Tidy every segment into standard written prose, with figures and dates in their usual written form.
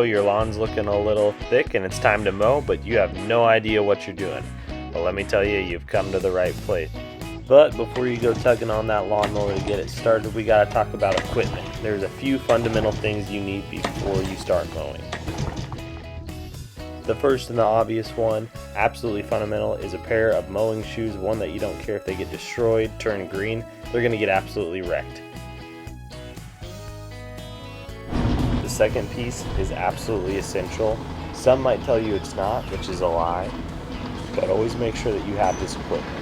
Your lawn's looking a little thick and it's time to mow, but you have no idea what you're doing. Well, let me tell you, you've come to the right place. But before you go tugging on that lawnmower to get it started, we gotta talk about equipment. There's a few fundamental things you need before you start mowing. The first and the obvious one, absolutely fundamental, is a pair of mowing shoes, one that you don't care if they get destroyed, turn green, they're gonna get absolutely wrecked. The second piece is absolutely essential. Some might tell you it's not, which is a lie, but always make sure that you have this equipment.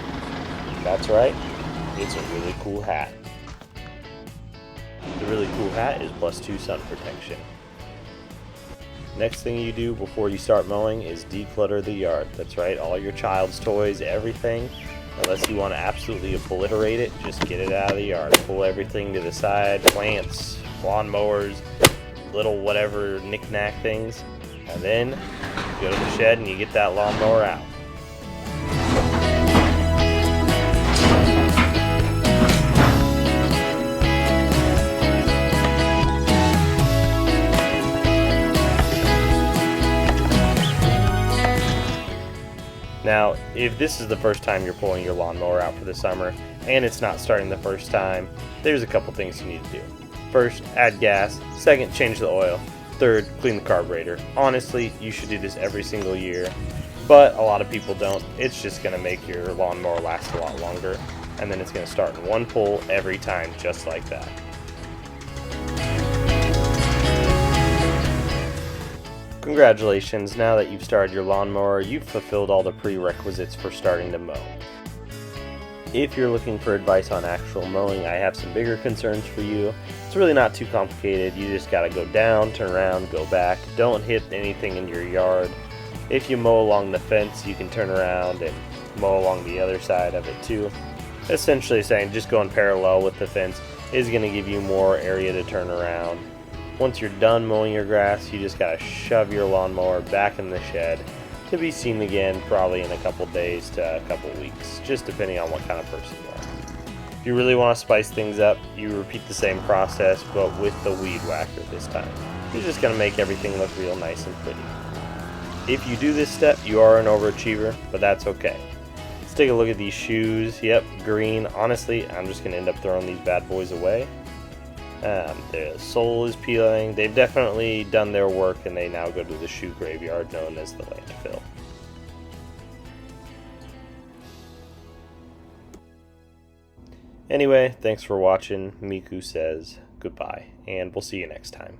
That's right, it's a really cool hat. The really cool hat is +2 sun protection. Next thing you do before you start mowing is declutter the yard. That's right, all your child's toys, everything. Unless you want to absolutely obliterate it, just get it out of the yard. Pull everything to the side, plants, lawn mowers, little whatever knick-knack things. And then you go to the shed and you get that lawnmower out. Now, if this is the first time you're pulling your lawnmower out for the summer, and it's not starting the first time, there's a couple things you need to do. First, add gas. Second, change the oil. Third, clean the carburetor. Honestly, you should do this every single year, but a lot of people don't. It's just going to make your lawnmower last a lot longer, and then it's going to start in one pull every time, just like that. Congratulations, now that you've started your lawnmower, you've fulfilled all the prerequisites for starting to mow. If you're looking for advice on actual mowing, I have some bigger concerns for you. It's really not too complicated. You just gotta go down, turn around, go back. Don't hit anything in your yard. If you mow along the fence, you can turn around and mow along the other side of it too. Essentially saying just going parallel with the fence is gonna give you more area to turn around. Once you're done mowing your grass, you just gotta shove your lawnmower back in the shed to be seen again probably in a couple days to a couple weeks, just depending on what kind of person you are. If you really want to spice things up, you repeat the same process but with the weed whacker this time. It's just gonna make everything look real nice and pretty. If you do this step, you are an overachiever, but that's okay. Let's take a look at these shoes. Yep, green. Honestly, I'm just gonna end up throwing these bad boys away. The sole is peeling. They've definitely done their work and they now go to the shoe graveyard known as the landfill. Anyway, thanks for watching. Miku says goodbye, and we'll see you next time.